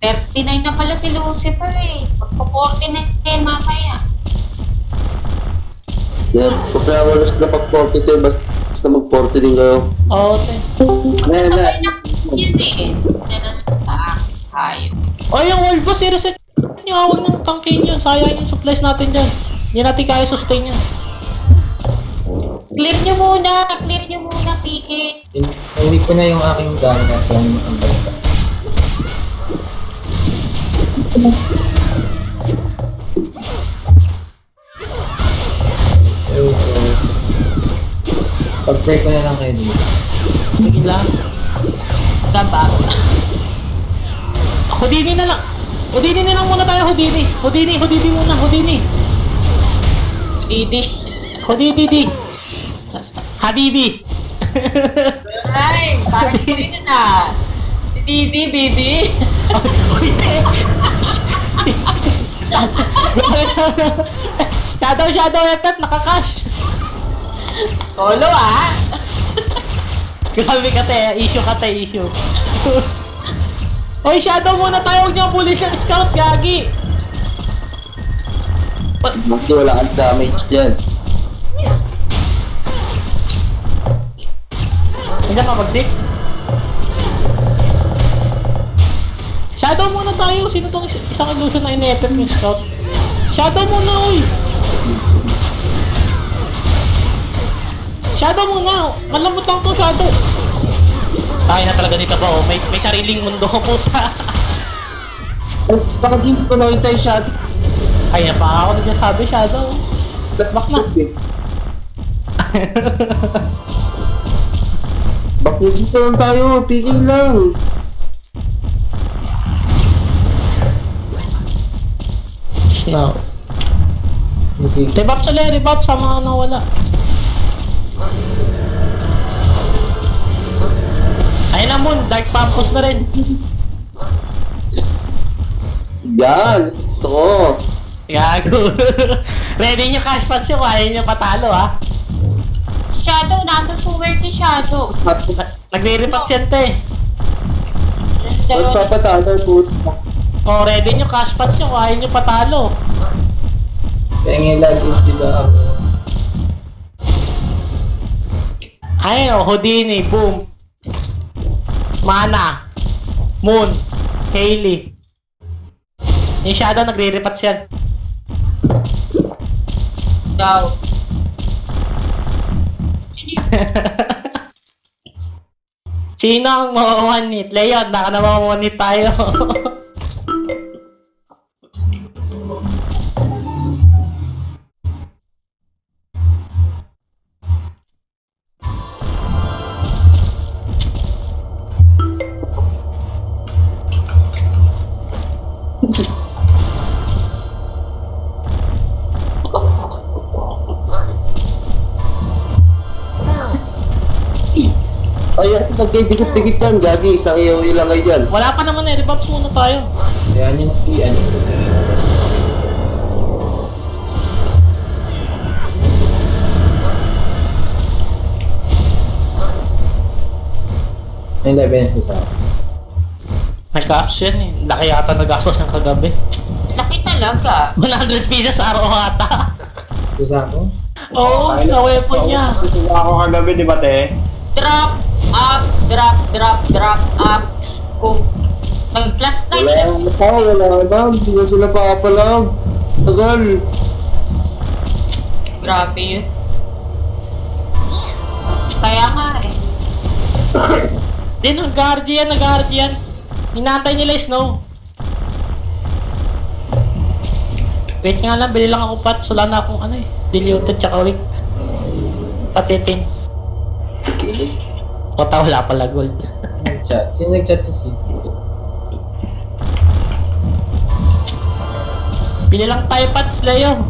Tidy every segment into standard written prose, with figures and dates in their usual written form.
39 na pala si Lucifer eh. Pagpa-49 kayo mamaya. Yan, pagkawalas na pag-40 tayo, basta mag-40 din kayo. Oo, te. Ayan na. Sabay na yun eh. Yan ang sa akin. Hayop. O, yung world boss, i-reset nyo. Huwag nang tangkin yun. Sayang yung supplies natin dyan. Hindi natin kaya sustain yan. Clear nyo muna. Clear nyo muna, Piki. Hindi ko na yung aking gamit at yung ang basta. So, pag-pray ko na lang kayo dito. Sige lang. Gaba. Houdini na lang. Houdini na lang muna tayo, Houdini. Houdini muna, Houdini. Didi. Houdini. Habibi. Ay, parang hindi na. Si Didi, Didi. Shadow effect, nakakash. Solo ah. Grabe ka te, issue. Hoy, shadow muna tayo, huwag niyo pulis ng scout, gagi. Kasi wala kang damage dyan. Hindi ka magsik? Shadow muna tayo, sino tong isang illusion na in-effect yung scout? Shadow muna, oy! Shadow muna! Malamot lang to, Shadow! Tayo na talaga dito ba, oh. May sariling mundo, puta! Ay, bakit hindi ko nakita yung shot? Ay, na pa ako nagsasabi, Shadow. Bak na. Bakit dito lang tayo? Pigil lang. Snow. Okay. Rebop sa rebop sa mga nawala. Ayun na Moon, Dark Pampus na rin. Yan. Gusto ko. Gago. Ready nyo cash pass nyo, ayaw nyo patalo ha. Shadow, nasa sewer si Shadow. Nagre-repat yan te. Magpapatalo po. O ready nyo cash pass nyo, ayaw nyo patalo. Kaya nga lagins diba ako? Ayun o, Houdini, boom. Mana. Moon. Hailey. Yung Shadow nagre-repat yan. Daw. Sino ang mawawanit? Leon, naka na mawawanit tayo. Ayan, nagdidikit-dikit yan. Gagi, isang iyo ilagay dyan. Wala pa naman eh, rebuffs muna tayo. Kaya yun si ano. May level sa akin. Nag-action eh. Laki yata nag-gastos ng kagabi. Laki talaga. 100 pieces araw ata. Sa ako? Oo, sa weapon niya. Susuka ako kagabi, di ba, te? Drop up, drop up. Kung nag-flat na Wala yun. na pa, wala na. Hindi na sila papalag. Tagal. Grabe yun. Kaya nga eh. Din, nag-guardian. Hinantay nila yung snow. Wait nga lang, bili lang ako pots. Wala na akong ano eh. Diluted tsaka weak. Patitin. Kota wala pala gold. Nag-chat. Sino nag-chat sa city? Bili lang tayo pots, Leo.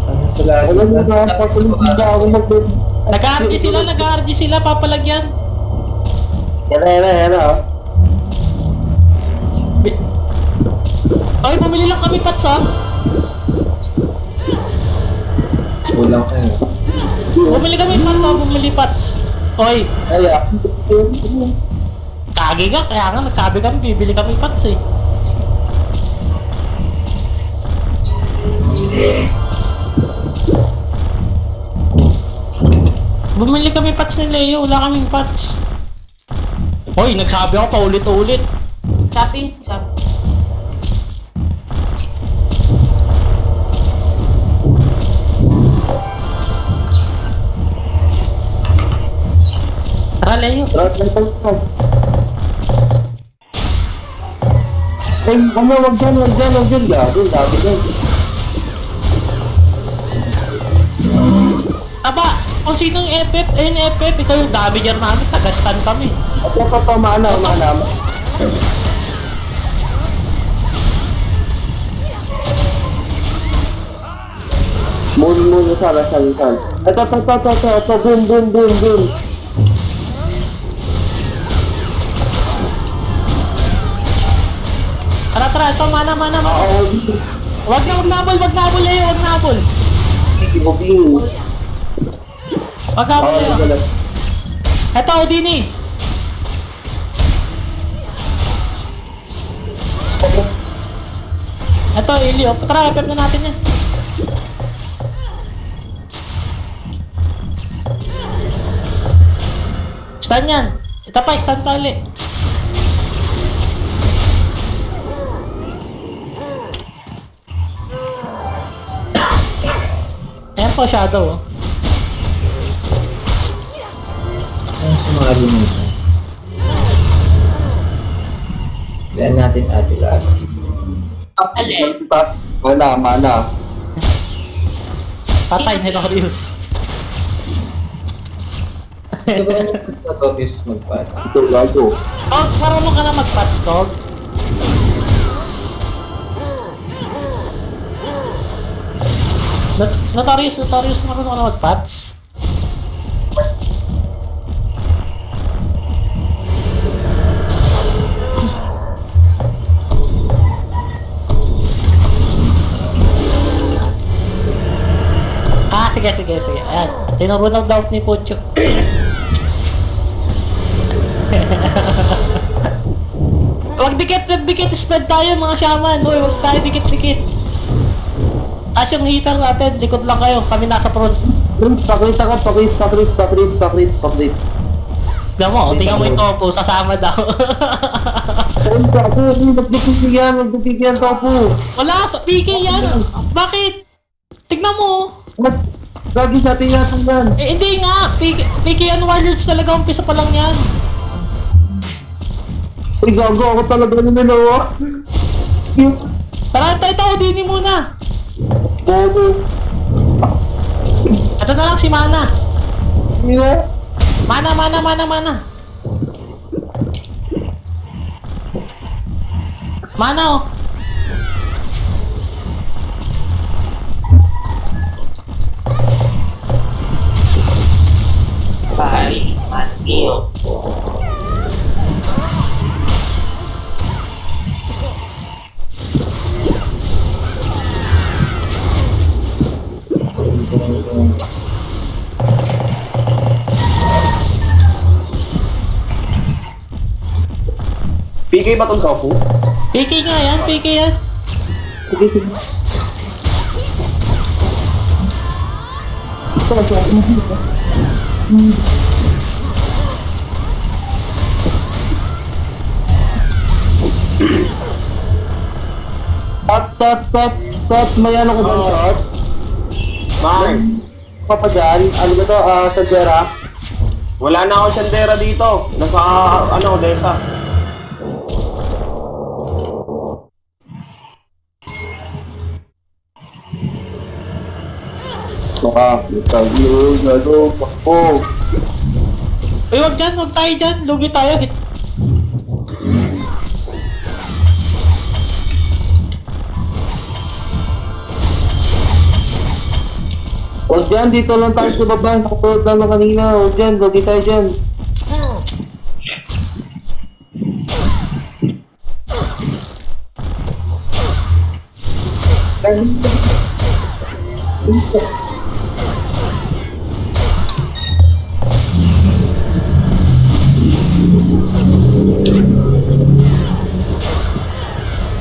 Ano sila? Wala na nakapatuloy ba ako Nag-RG sila, papalagyan. Yan na. Ay, bumili lang kami pots ha. Kulang kayo. Bumili kami pots ha, bumili pots. Oy, Ay, Kagi ka, kaya nga nagsabi kami, bibili kami pats eh. Bumili kami pats ni Leo, wala kaming pats. Hoy, nagsabi ako pa ulit-ulit. Shopping. Tara, Leo. Tara, ay, ano, wag dyan, gago, gago dyan. Aba, kung sinong FF, ayun FF, ikaw yung damager namin, tagastan kami. At ito, maana. Moon, sala. Ito, boom. Tara, ito, mana. Oo, Wag nabol, Leo, wag nabol. hindi mo bing. Wag nabol, Oo, Leo. galas. Ito, Odini. Ito, Elio. Tara, FF na natin yan. Stun yan. Ito pa, stun pa ulit. Ayan po, Shadow. Ano sumali mo? Kaya natin ate lalo. Alin? Mana. Patay, Hilarious. Ito ko naman sa Totis mag-patch. Ito, gago. Oh, marunong ka na mag-patch, Kog. Notorious marunong ka na mag-patch. Sige. Ayan. Tinuro ng doubt ni Pucho. Wag dikit, spread tayo mga shaman. Uy, wag tayo dikit. As yung hitter natin, likod lang kayo. Kami nasa front. Pakrit. Tignan mo, tingnan mo ito po, sasama daw. Ayun, gago, magbibigyan topo. Wala, sa PK yan. Bakit? Tignan mo. Gagi sa atin yan. Eh, hindi nga. PK and Warlords talaga, umpisa pa lang yan. Uy, gago, ako talaga nilalawa. Tara, ito, Odini muna. Gago. Ito na lang si Mana. Iya. Mana. Mana, oh. PK ba tong Sofu? PK nga yan. Sige. Tot, may ano ko dyan, Tot? Mark, Pa dyan, ano ba to, Sagera? wala na akong sandera dito. Nasa, Odessa. Gago, pakpo. Uy, wag tayo dyan. Lugi tayo. Huwag dyan, dito lang tayo sa baba. Nakapulot lang na kanina. Huwag dyan, gagi tayo dyan.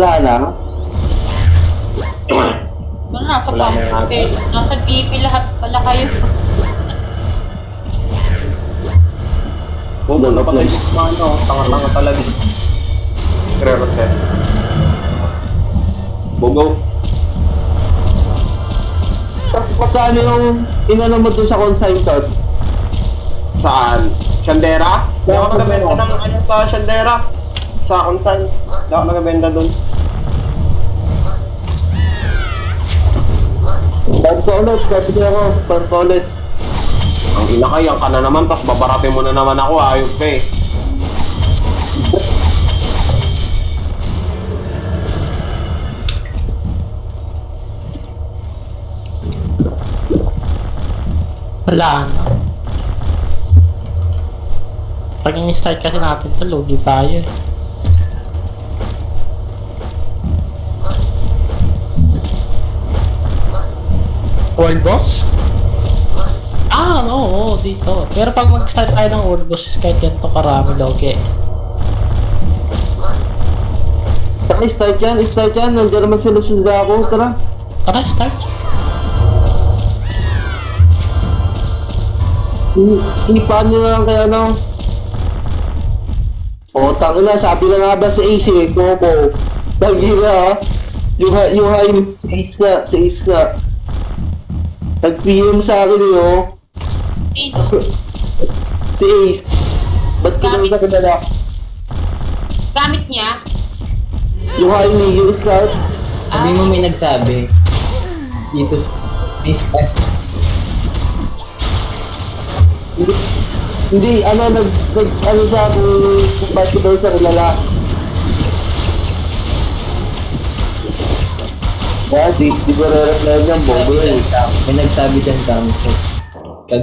Wala na. Wala, sa Wala na pump. Okay, nasa DP lahat pala kayo. Pupunta pa sa mga ano, tanga-tanga talaga. Re-reset. Bugo. Tapos magkano yung inano mo dun sa consign tot? Saan? Shandera? Hindi ako nagabenta ng ano sa Shandera. Sa consign. Hindi ako nagabenta dun. Bad ko ulit, bad ko ulit. Ang inakayang ka na naman, tapos babarapin mo na naman ako, ayop ka eh. Wala na. Pag in-start kasi natin to, lugi tayo. World boss? Ah, oo, dito. Pero pag mag-start tayo ng world boss, kahit ganito karami logi. Tara, start yan. Nandiyan naman sila sa Zaco, tara. Tara, start. Ipaan nyo na lang kaya ano. O, tangina, sabi na nga ba sa AC eh, Momo. Tangina ha. Yung high sa Ace nga. Nag-PM sa akin yun, oh. Sino? Si Ace. Ba't ko naman nakilala? Gamit niya? Yung high yung scout. Sabi mo may nagsabi. Dito, may spot. Hindi, ano sa akin, kung ba't ko daw sa kilala. Di ko re-reply niyan, bobo yun eh. May nagsabi dyan sa amin. Kag